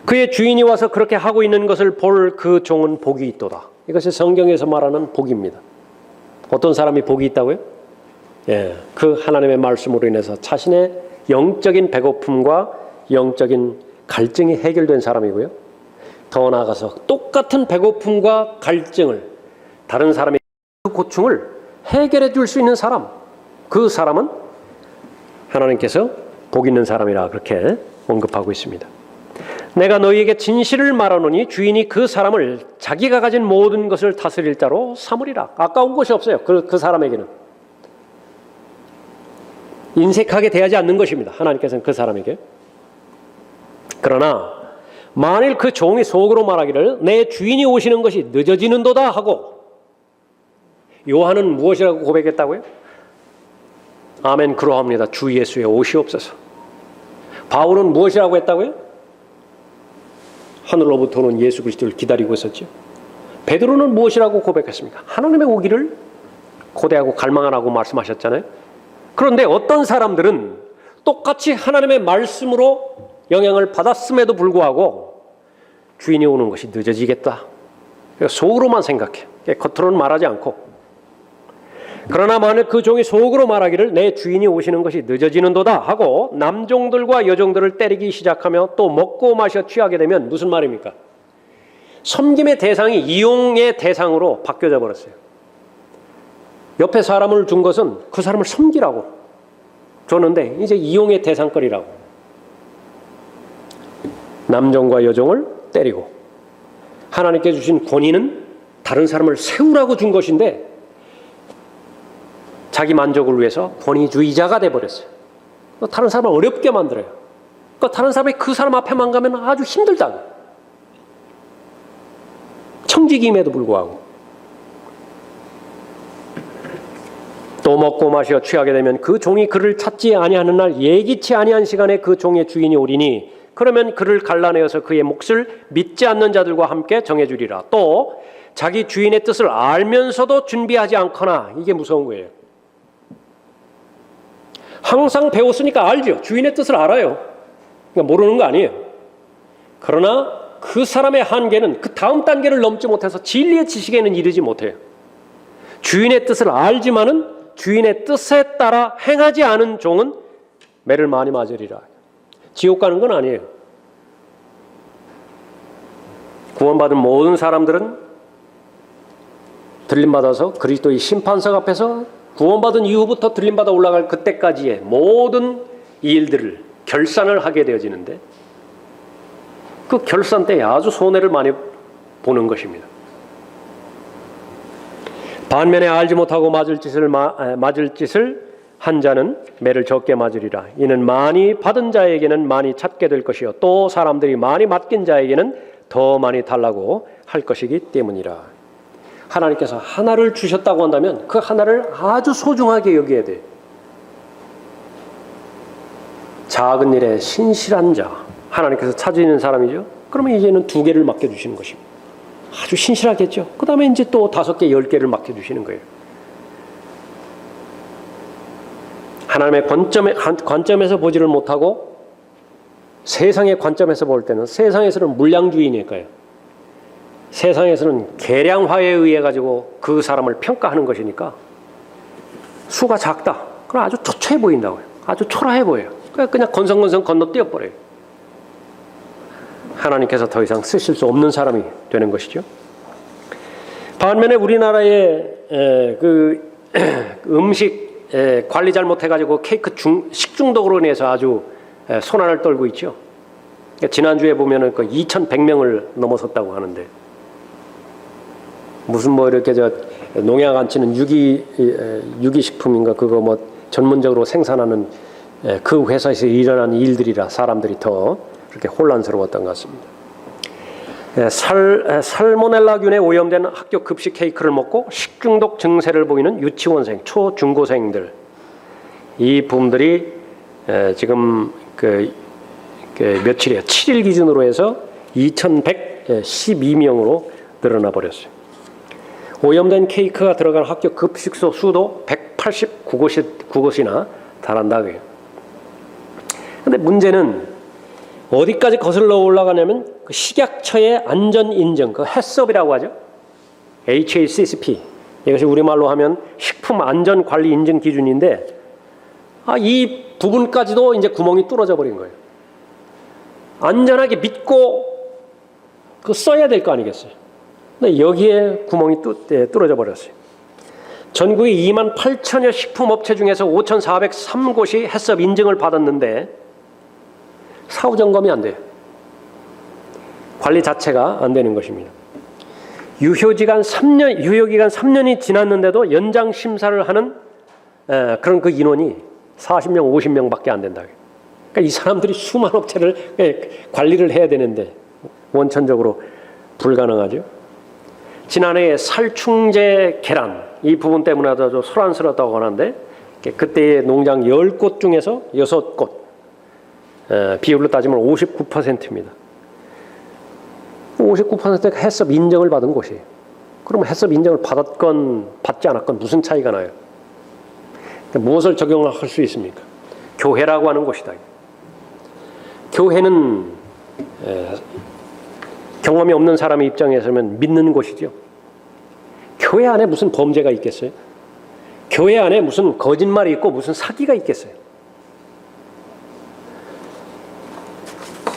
그의 주인이 와서 그렇게 하고 있는 것을 볼 그 종은 복이 있도다. 이것이 성경에서 말하는 복입니다. 어떤 사람이 복이 있다고요? 그 하나님의 말씀으로 인해서 자신의 영적인 배고픔과 영적인 갈증이 해결된 사람이고요. 더 나아가서 똑같은 배고픔과 갈증을 다른 사람의 그 고충을 해결해 줄 수 있는 사람, 그 사람은 하나님께서 복 있는 사람이라 그렇게 언급하고 있습니다. 내가 너희에게 진실을 말하노니 주인이 그 사람을 자기가 가진 모든 것을 다스릴 자로 삼으리라. 아까운 것이 없어요. 그 사람에게는. 인색하게 대하지 않는 것입니다. 하나님께서는 그 사람에게. 그러나 만일 그 종이 속으로 말하기를 내 주인이 오시는 것이 늦어지는도다 하고, 요한은 무엇이라고 고백했다고요? 아멘 그러합니다. 주 예수의 오시옵소서. 바울은 무엇이라고 했다고요? 하늘로부터 오는 예수 그리스도를 기다리고 있었죠. 베드로는 무엇이라고 고백했습니까? 하나님의 오기를 고대하고 갈망하라고 말씀하셨잖아요. 그런데 어떤 사람들은 똑같이 하나님의 말씀으로 영향을 받았음에도 불구하고 주인이 오는 것이 늦어지겠다. 속으로만 생각해. 겉으로는 말하지 않고. 그러나 만일 그 종이 속으로 말하기를 내 주인이 오시는 것이 늦어지는도다 하고 남종들과 여종들을 때리기 시작하며 또 먹고 마셔 취하게 되면 무슨 말입니까? 섬김의 대상이 이용의 대상으로 바뀌어져 버렸어요. 옆에 사람을 준 것은 그 사람을 섬기라고 줬는데 이제 이용의 대상거리라고. 남종과 여종을 때리고 하나님께 주신 권위는 다른 사람을 세우라고 준 것인데 자기 만족을 위해서 권위주의자가 돼버렸어요. 다른 사람을 어렵게 만들어요. 다른 사람이 그 사람 앞에만 가면 아주 힘들다고. 청지기임에도 불구하고. 또 먹고 마시어 취하게 되면 그 종이 그를 찾지 아니하는 날 예기치 아니한 시간에 그 종의 주인이 오리니 그러면 그를 갈라내어서 그의 몫을 믿지 않는 자들과 함께 정해주리라. 또 자기 주인의 뜻을 알면서도 준비하지 않거나, 이게 무서운 거예요. 항상 배웠으니까 알죠. 주인의 뜻을 알아요. 그러니까 모르는 거 아니에요. 그러나 그 사람의 한계는 그 다음 단계를 넘지 못해서 진리의 지식에는 이르지 못해요. 주인의 뜻을 알지만은 주인의 뜻에 따라 행하지 않은 종은 매를 많이 맞으리라. 지옥 가는 건 아니에요. 구원받은 모든 사람들은 들림받아서 그리스도의 심판석 앞에서 구원받은 이후부터 들림받아 올라갈 그때까지의 모든 일들을 결산을 하게 되어지는데 그 결산 때에 아주 손해를 많이 보는 것입니다. 반면에 알지 못하고 맞을 짓을 한 자는 매를 적게 맞으리라. 이는 많이 받은 자에게는 많이 찾게 될 것이요 또 사람들이 많이 맡긴 자에게는 더 많이 달라고 할 것이기 때문이라. 하나님께서 하나를 주셨다고 한다면 그 하나를 아주 소중하게 여겨야 돼. 작은 일에 신실한 자, 하나님께서 찾으시는 사람이죠. 그러면 이제는 2개를 맡겨주시는 것입니다. 아주 신실하겠죠. 그 다음에 이제 또 5개, 10개를 맡겨주시는 거예요. 하나님의 관점에서 보지를 못하고 세상의 관점에서 볼 때는 세상에서는 물량주의니까요. 세상에서는 계량화에 의해 가지고 그 사람을 평가하는 것이니까 수가 작다. 그럼 아주 초췌해 보인다고요. 아주 초라해 보여요. 그냥 건성건성 건너뛰어 버려요. 하나님께서 더 이상 쓰실 수 없는 사람이 되는 것이죠. 반면에 우리나라의 그 음식 관리 잘못해가지고 케이크 식중독으로 인해서 아주 손안을 떨고 있죠. 지난주에 보면은 그 2,100명을 넘어섰다고 하는데 무슨 뭐 이렇게 농약 안 치는 유기식품인가 그거 뭐 전문적으로 생산하는 그 회사에서 일어나는 일들이라 사람들이 더 그렇게 혼란스러웠던 것 같습니다. 살모넬라균에 오염된 학교 급식 케이크를 먹고 식중독 증세를 보이는 유치원생, 초중고생들, 이 부분들이 지금 며칠이에요. 7일 기준으로 해서 2,112명으로 늘어나 버렸어요. 오염된 케이크가 들어간 학교 급식소 수도 189곳이나 달한다고 해요. 근데 문제는 어디까지 거슬러 올라가냐면 그 식약처의 안전인증, 그 해썹이라고 하죠. HACCP. 이것이 우리말로 하면 식품안전관리인증 기준인데 이 부분까지도 이제 구멍이 뚫어져 버린 거예요. 안전하게 믿고 써야 될 거 아니겠어요. 근데 여기에 구멍이 뚫어져 버렸어요. 전국에 28,000여 식품업체 중에서 5,403곳이 해썹 인증을 받았는데 사후 점검이 안 돼요. 관리 자체가 안 되는 것입니다. 유효기간 3년이 지났는데도 연장 심사를 하는 그런 그 인원이 40명, 50명밖에 안 된다. 그러니까 이 사람들이 수많은 업체를 관리를 해야 되는데 원천적으로 불가능하죠. 지난해 살충제 계란 이 부분 때문에도 소란스럽다고 하는데 그때의 농장 10곳 중에서 6곳, 비율로 따지면 59%입니다. 59%가 해썹 인정을 받은 곳이에요. 그러면 해썹 인정을 받았건 받지 않았건 무슨 차이가 나요? 무엇을 적용할 수 있습니까? 교회라고 하는 곳이다. 교회는 경험이 없는 사람의 입장에서는 믿는 곳이죠. 교회 안에 무슨 범죄가 있겠어요? 교회 안에 무슨 거짓말이 있고 무슨 사기가 있겠어요?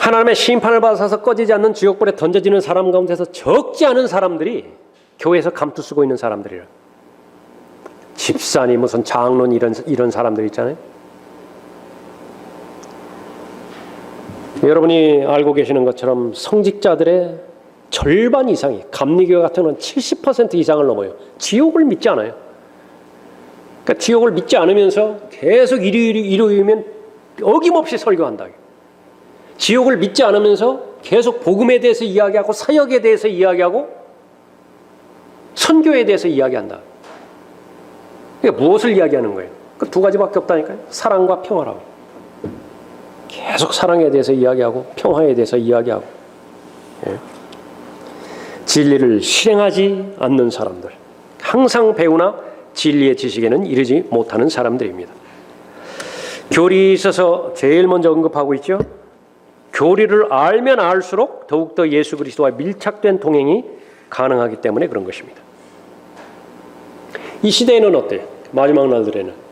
하나님의 심판을 받아서 꺼지지 않는 지옥불에 던져지는 사람 가운데서 적지 않은 사람들이 교회에서 감투 쓰고 있는 사람들이라. 집사니 무슨 장로니 이런 사람들 있잖아요. 여러분이 알고 계시는 것처럼 성직자들의 절반 이상이 감리교회 같은 건 70% 이상을 넘어요. 지옥을 믿지 않아요. 그러니까 지옥을 믿지 않으면서 계속 일요일이면 어김없이 설교한다. 지옥을 믿지 않으면서 계속 복음에 대해서 이야기하고 사역에 대해서 이야기하고 선교에 대해서 이야기한다. 그러니까 무엇을 이야기하는 거예요? 그 두 가지밖에 없다니까요. 사랑과 평화라고. 계속 사랑에 대해서 이야기하고 평화에 대해서 이야기하고 진리를 실행하지 않는 사람들, 항상 배우나 진리의 지식에는 이르지 못하는 사람들입니다. 교리에 있어서 제일 먼저 언급하고 있죠. 교리를 알면 알수록 더욱더 예수 그리스도와 밀착된 동행이 가능하기 때문에 그런 것입니다. 이 시대에는 어때요? 마지막 날들에는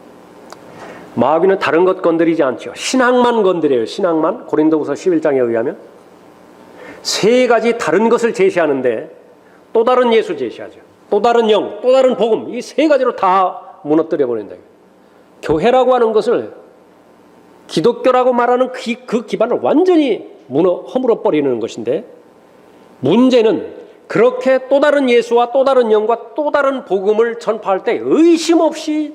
마귀는 다른 것 건드리지 않죠. 신앙만 건드려요. 신앙만. 고린도후서 11장에 의하면 세 가지 다른 것을 제시하는데 또 다른 예수 제시하죠. 또 다른 영, 또 다른 복음, 이 세 가지로 다 무너뜨려 버린다. 교회라고 하는 것을 기독교라고 말하는 그 기반을 완전히 허물어 버리는 것인데, 문제는 그렇게 또 다른 예수와 또 다른 영과 또 다른 복음을 전파할 때 의심 없이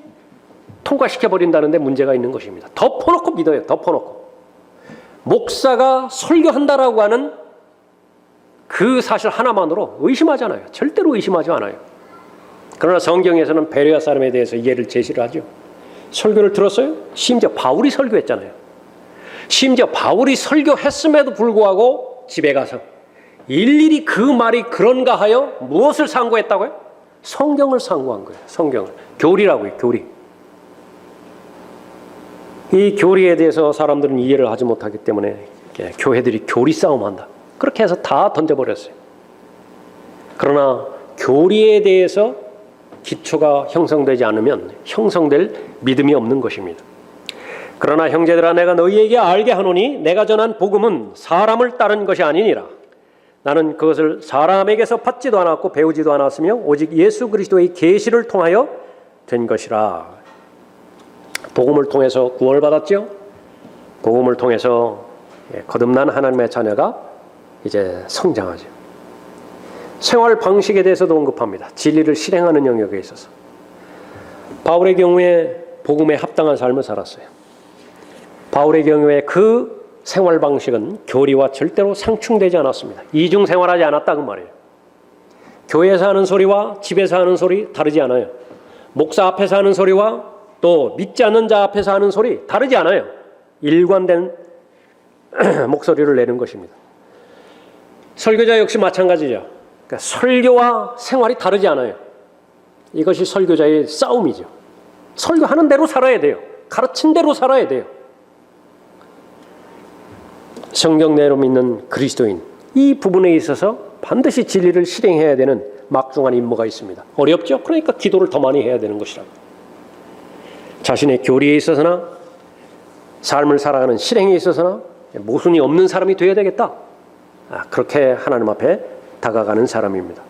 통과시켜 버린다는데 문제가 있는 것입니다. 덮어놓고 믿어요. 덮어놓고. 목사가 설교한다라고 하는 그 사실 하나만으로 의심하지 않아요. 절대로 의심하지 않아요. 그러나 성경에서는 베레아 사람에 대해서 예를 제시를 하죠. 설교를 들었어요? 심지어 바울이 설교했잖아요. 심지어 바울이 설교했음에도 불구하고 집에 가서 일일이 그 말이 그런가 하여 무엇을 상고했다고요? 성경을 상고한 거예요. 성경을. 교리라고요. 교리. 이 교리에 대해서 사람들은 이해를 하지 못하기 때문에 교회들이 교리 싸움한다. 그렇게 해서 다 던져버렸어요. 그러나 교리에 대해서 기초가 형성되지 않으면 형성될 믿음이 없는 것입니다. 그러나 형제들아, 내가 너희에게 알게 하노니 내가 전한 복음은 사람을 따른 것이 아니니라. 나는 그것을 사람에게서 받지도 않았고 배우지도 않았으며 오직 예수 그리스도의 계시를 통하여 된 것이라. 복음을 통해서 구원을 받았죠. 복음을 통해서 거듭난 하나님의 자녀가 이제 성장하죠. 생활 방식에 대해서도 언급합니다. 진리를 실행하는 영역에 있어서. 바울의 경우에 복음에 합당한 삶을 살았어요. 바울의 경우에 그 생활 방식은 교리와 절대로 상충되지 않았습니다. 이중 생활하지 않았다 그 말이에요. 교회에서 하는 소리와 집에서 하는 소리 다르지 않아요. 목사 앞에서 하는 소리와 또 믿지 않는 자 앞에서 하는 소리 다르지 않아요. 일관된 목소리를 내는 것입니다. 설교자 역시 마찬가지죠. 그러니까 설교와 생활이 다르지 않아요. 이것이 설교자의 싸움이죠. 설교하는 대로 살아야 돼요. 가르친 대로 살아야 돼요. 성경대로 믿는 그리스도인, 이 부분에 있어서 반드시 진리를 실행해야 되는 막중한 임무가 있습니다. 어렵죠? 그러니까 기도를 더 많이 해야 되는 것이라고. 자신의 교리에 있어서나 삶을 살아가는 실행에 있어서나 모순이 없는 사람이 되어야 되겠다. 그렇게 하나님 앞에 다가가는 사람입니다.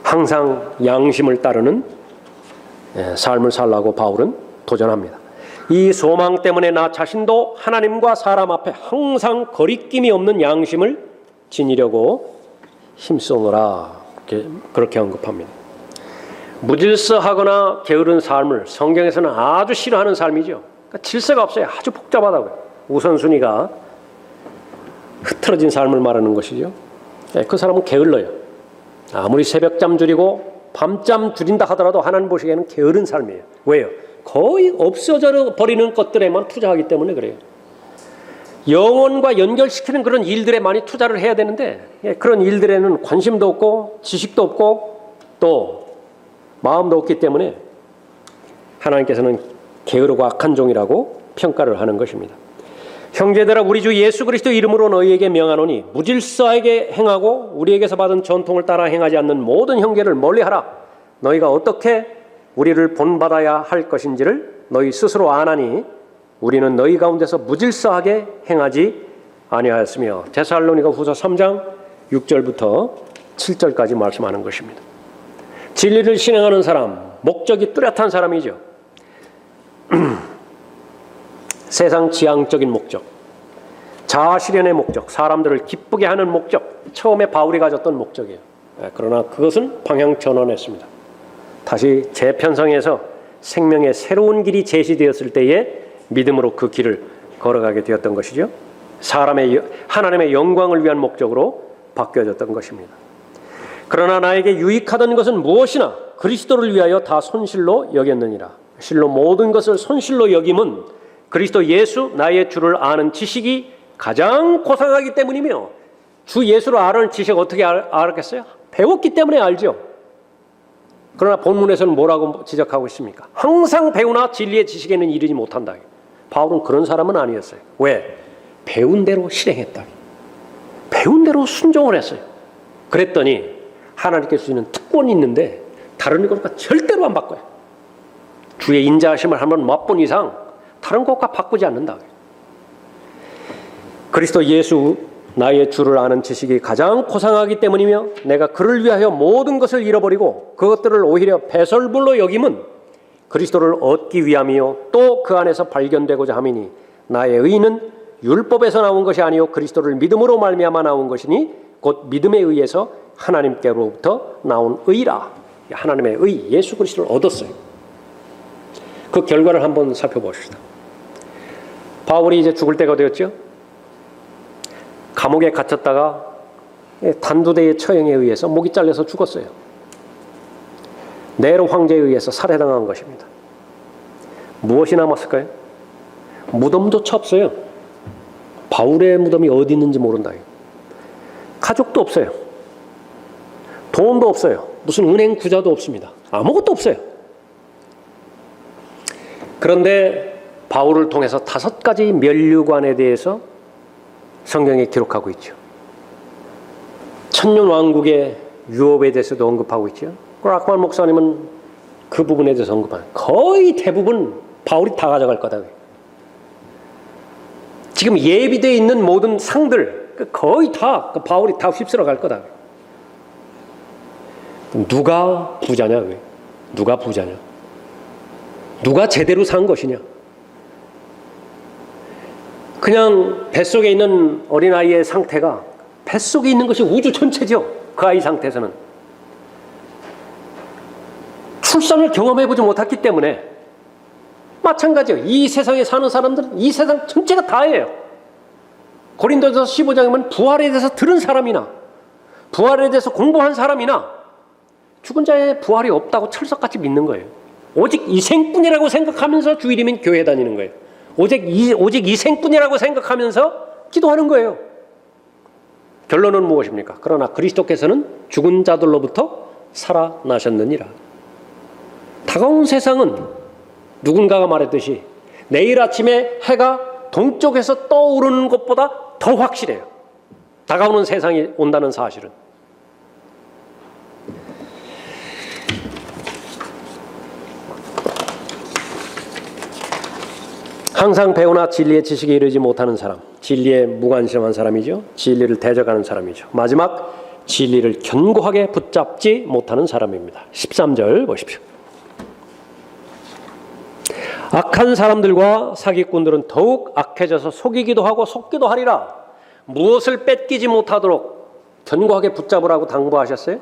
항상 양심을 따르는 삶을 살라고 바울은 도전합니다. 이 소망 때문에 나 자신도 하나님과 사람 앞에 항상 거리낌이 없는 양심을 지니려고 힘쓰노라. 그렇게 언급합니다. 무질서하거나 게으른 삶을 성경에서는 아주 싫어하는 삶이죠. 그러니까 질서가 없어요. 아주 복잡하다고요. 우선순위가 흐트러진 삶을 말하는 것이죠. 그 사람은 게을러요. 아무리 새벽잠 줄이고 밤잠 줄인다 하더라도 하나님 보시기에는 게으른 삶이에요. 왜요? 거의 없어져 버리는 것들에만 투자하기 때문에 그래요. 영혼과 연결시키는 그런 일들에 많이 투자를 해야 되는데 그런 일들에는 관심도 없고 지식도 없고 또 마음도 없기 때문에 하나님께서는 게으르고 악한 종이라고 평가를 하는 것입니다. 형제들아, 우리 주 예수 그리스도 이름으로 너희에게 명하노니 무질서하게 행하고 우리에게서 받은 전통을 따라 행하지 않는 모든 형제를 멀리하라. 너희가 어떻게 우리를 본받아야 할 것인지를 너희 스스로 아나니 우리는 너희 가운데서 무질서하게 행하지 아니하였으며. 데살로니가후서 3장 6절부터 7절까지 말씀하는 것입니다. 진리를 실행하는 사람, 목적이 뚜렷한 사람이죠. 세상 지향적인 목적, 자아실현의 목적, 사람들을 기쁘게 하는 목적, 처음에 바울이 가졌던 목적이에요. 그러나 그것은 방향 전환했습니다. 다시 재편성해서 생명의 새로운 길이 제시되었을 때에 믿음으로 그 길을 걸어가게 되었던 것이죠. 하나님의 영광을 위한 목적으로 바뀌어졌던 것입니다. 그러나 나에게 유익하던 것은 무엇이나 그리스도를 위하여 다 손실로 여겼느니라. 실로 모든 것을 손실로 여김은 그리스도 예수 나의 주를 아는 지식이 가장 고상하기 때문이며, 주 예수를 아는 지식 어떻게 알았겠어요? 배웠기 때문에 알죠. 그러나 본문에서는 뭐라고 지적하고 있습니까? 항상 배우나 진리의 지식에는 이르지 못한다. 바울은 그런 사람은 아니었어요. 왜? 배운 대로 실행했다. 배운 대로 순종을 했어요. 그랬더니 하나님께서 주시는 특권이 있는데 다른 것과 절대로 안 바꿔요. 주의 인자하심을 한번 맛본 이상 다른 것과 바꾸지 않는다. 그리스도 예수 나의 주를 아는 지식이 가장 고상하기 때문이며 내가 그를 위하여 모든 것을 잃어버리고 그것들을 오히려 배설물로 여김은 그리스도를 얻기 위함이요 또 그 안에서 발견되고자 함이니 나의 의는 율법에서 나온 것이 아니요 그리스도를 믿음으로 말미암아 나온 것이니 곧 믿음에 의해서 하나님께로부터 나온 의라. 하나님의 의, 예수 그리스도를 얻었어요. 그 결과를 한번 살펴봅시다. 바울이 이제 죽을 때가 되었죠. 감옥에 갇혔다가 단두대의 처형에 의해서 목이 잘려서 죽었어요. 네로 황제에 의해서 살해당한 것입니다. 무엇이 남았을까요? 무덤조차 없어요. 바울의 무덤이 어디 있는지 모른다. 가족도 없어요. 돈도 없어요. 무슨 은행 구자도 없습니다. 아무것도 없어요. 그런데 바울을 통해서 5가지 면류관에 대해서 성경에 기록하고 있죠. 천년왕국의 유업에 대해서도 언급하고 있죠. 락만 목사님은 그 부분에 대해서 언급하는 거의 대부분 바울이 다 가져갈 거다. 지금 예비되어 있는 모든 상들 거의 다 바울이 다 휩쓸어 갈 거다. 누가 부자냐? 누가 부자냐? 누가 제대로 산 것이냐? 그냥 뱃속에 있는 어린아이의 상태가 뱃속에 있는 것이 우주 전체죠. 그 아이 상태에서는 출산을 경험해보지 못했기 때문에 마찬가지예요. 이 세상에 사는 사람들은 이 세상 전체가 다예요. 고린도전서 15장이면 부활에 대해서 들은 사람이나 부활에 대해서 공부한 사람이나 죽은 자의 부활이 없다고 철석같이 믿는 거예요. 오직 이 생뿐이라고 생각하면서 주일이면 교회 다니는 거예요. 오직 이 생뿐이라고 생각하면서 기도하는 거예요. 결론은 무엇입니까? 그러나 그리스도께서는 죽은 자들로부터 살아나셨느니라. 다가온 세상은 누군가가 말했듯이 내일 아침에 해가 동쪽에서 떠오르는 것보다 더 확실해요. 다가오는 세상이 온다는 사실은. 항상 배우나 진리의 지식에 이르지 못하는 사람, 진리에 무관심한 사람이죠. 진리를 대적하는 사람이죠. 마지막, 진리를 견고하게 붙잡지 못하는 사람입니다. 13절 보십시오. 악한 사람들과 사기꾼들은 더욱 악해져서 속이기도 하고 속기도 하리라. 무엇을 뺏기지 못하도록 견고하게 붙잡으라고 당부하셨어요?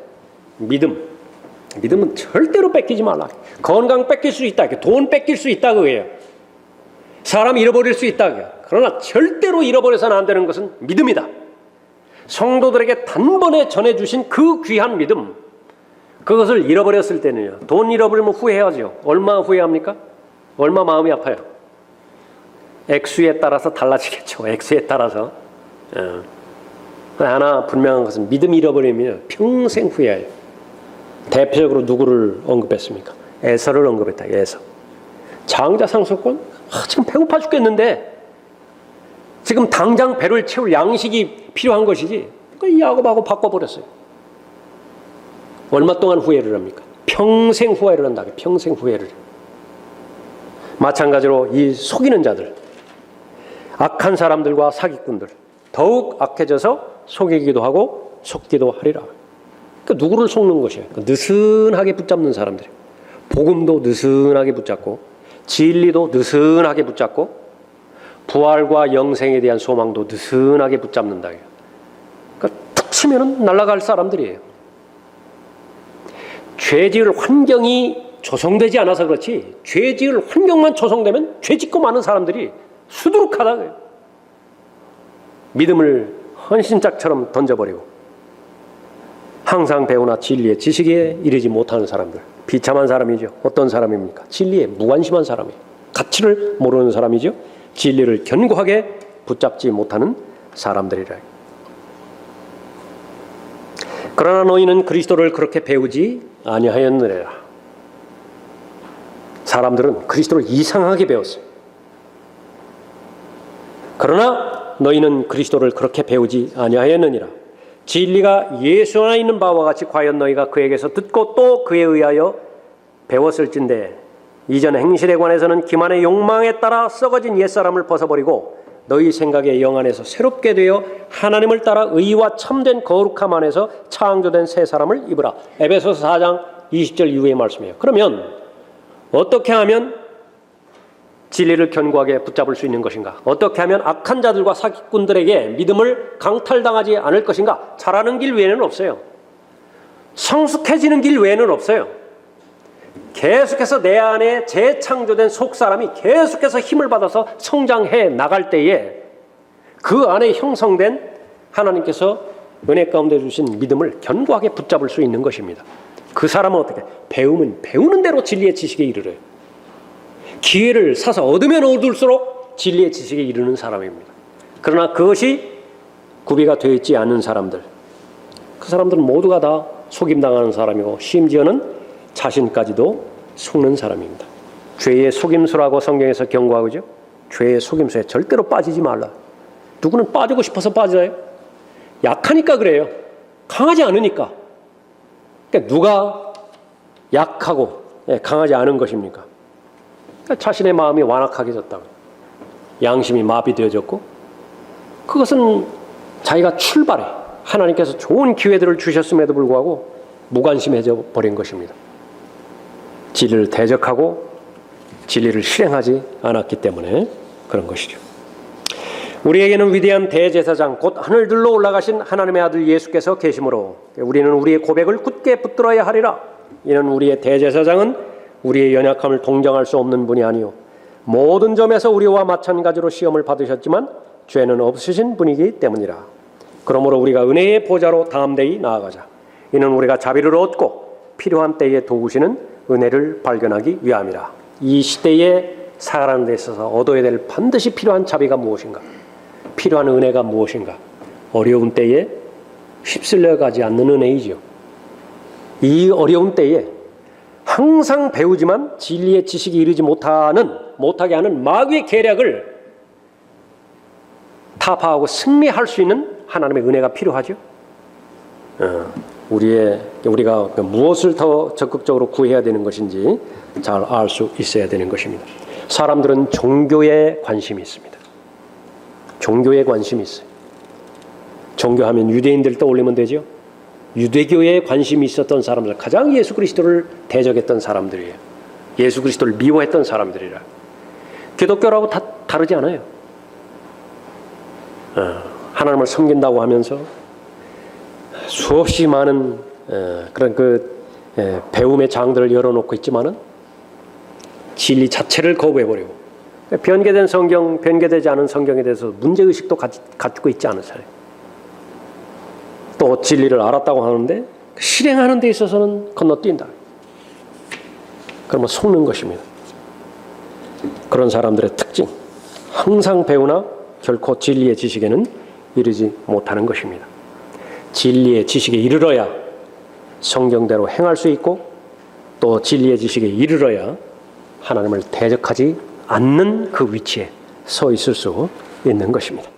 믿음은 절대로 뺏기지 말라. 건강 뺏길 수 있다. 돈 뺏길 수 있다 그거예요. 사람 잃어버릴 수 있다. 그러나 절대로 잃어버려서는 안 되는 것은 믿음이다. 성도들에게 단번에 전해주신 그 귀한 믿음, 그것을 잃어버렸을 때는요, 돈 잃어버리면 후회하죠. 얼마나 후회합니까? 얼마 마음이 아파요. 액수에 따라서 달라지겠죠. 액수에 따라서. 하나 분명한 것은 믿음 잃어버리면 평생 후회해요. 대표적으로 누구를 언급했습니까? 에서를 언급했다. 에서. 장자 상속권? 지금 배고파 죽겠는데 지금 당장 배를 채울 양식이 필요한 것이지. 이 야곱하고 바꿔버렸어요. 얼마 동안 후회를 합니까? 평생 후회를 한다. 평생 후회를. 마찬가지로 이 속이는 자들, 악한 사람들과 사기꾼들 더욱 악해져서 속이기도 하고 속기도 하리라. 그러니까 누구를 속는 것이에요? 느슨하게 붙잡는 사람들이에요. 복음도 느슨하게 붙잡고 진리도 느슨하게 붙잡고 부활과 영생에 대한 소망도 느슨하게 붙잡는다. 그러니까 툭 치면은 날아갈 사람들이에요. 죄 지을 환경이 조성되지 않아서 그렇지, 죄 지을 환경만 조성되면 죄 짓고 많은 사람들이 수두룩하다. 믿음을 헌신짝처럼 던져버리고 항상 배우나 진리의 지식에 이르지 못하는 사람들, 비참한 사람이죠. 어떤 사람입니까? 진리에 무관심한 사람이에요. 가치를 모르는 사람이죠. 진리를 견고하게 붙잡지 못하는 사람들이라. 그러나 너희는 그리스도를 그렇게 배우지 아니하였느니라. 사람들은 그리스도를 이상하게 배웠어요. 그러나 너희는 그리스도를 그렇게 배우지 아니하였느니라. 진리가 예수 안에 있는 바와 같이 과연 너희가 그에게서 듣고 또 그에 의하여 배웠을진데 이전 행실에 관해서는 기만의 욕망에 따라 썩어진 옛사람을 벗어버리고 너희 생각의 영 안에서 새롭게 되어 하나님을 따라 의와 참된 거룩함 안에서 창조된 새 사람을 입으라. 에베소서 4장 20절 이후의 말씀이에요. 그러면 어떻게 하면 진리를 견고하게 붙잡을 수 있는 것인가? 어떻게 하면 악한 자들과 사기꾼들에게 믿음을 강탈당하지 않을 것인가? 잘하는 길 외에는 없어요. 성숙해지는 길 외에는 없어요. 계속해서 내 안에 재창조된 속사람이 계속해서 힘을 받아서 성장해 나갈 때에 그 안에 형성된 하나님께서 은혜 가운데 주신 믿음을 견고하게 붙잡을 수 있는 것입니다. 그 사람은 어떻게? 배우면 배우는 대로 진리의 지식에 이르러요. 기회를 사서 얻으면 얻을수록 진리의 지식에 이르는 사람입니다. 그러나 그것이 구비가 되어 있지 않은 사람들, 그 사람들은 모두가 다 속임당하는 사람이고 심지어는 자신까지도 속는 사람입니다. 죄의 속임수라고 성경에서 경고하죠. 죄의 속임수에 절대로 빠지지 말라. 누구는 빠지고 싶어서 빠져요? 약하니까 그래요. 강하지 않으니까. 그러니까 누가 약하고 강하지 않은 것입니까? 그러니까 자신의 마음이 완악하게졌다고, 양심이 마비되어졌고, 그것은 자기가 출발해 하나님께서 좋은 기회들을 주셨음에도 불구하고 무관심해져 버린 것입니다. 진리를 대적하고 진리를 실행하지 않았기 때문에 그런 것이죠. 우리에게는 위대한 대제사장 곧 하늘들로 올라가신 하나님의 아들 예수께서 계시므로 우리는 우리의 고백을 굳게 붙들어야 하리라. 이는 우리의 대제사장은 우리의 연약함을 동정할 수 없는 분이 아니요 모든 점에서 우리와 마찬가지로 시험을 받으셨지만 죄는 없으신 분이기 때문이라. 그러므로 우리가 은혜의 보좌로 담대히 나아가자. 이는 우리가 자비를 얻고 필요한 때에 도우시는 은혜를 발견하기 위함이라. 이 시대에 살아가는 데 있어서 얻어야 될 반드시 필요한 자비가 무엇인가? 필요한 은혜가 무엇인가? 어려운 때에 휩쓸려 가지 않는 은혜이지요. 이 어려운 때에 항상 배우지만 진리의 지식이 이르지 못하게 하는 마귀의 계략을 타파하고 승리할 수 있는 하나님의 은혜가 필요하죠. 우리가 무엇을 더 적극적으로 구해야 되는 것인지 잘 알 수 있어야 되는 것입니다. 사람들은 종교에 관심이 있습니다. 종교에 관심이 있어요. 종교하면 유대인들 떠올리면 되죠. 유대교에 관심이 있었던 사람들, 가장 예수 그리스도를 대적했던 사람들이에요. 예수 그리스도를 미워했던 사람들이라. 기독교라고 다 다르지 않아요. 하나님을 섬긴다고 하면서 수없이 많은 그런 배움의 장들을 열어놓고 있지만은 진리 자체를 거부해버리고 변개된 성경, 변개되지 않은 성경에 대해서 문제의식도 갖고 있지 않으세요. 또 진리를 알았다고 하는데 실행하는 데 있어서는 건너뛴다. 그러면 속는 것입니다. 그런 사람들의 특징, 항상 배우나 결코 진리의 지식에는 이르지 못하는 것입니다. 진리의 지식에 이르러야 성경대로 행할 수 있고 또 진리의 지식에 이르러야 하나님을 대적하지 않는 그 위치에 서 있을 수 있는 것입니다.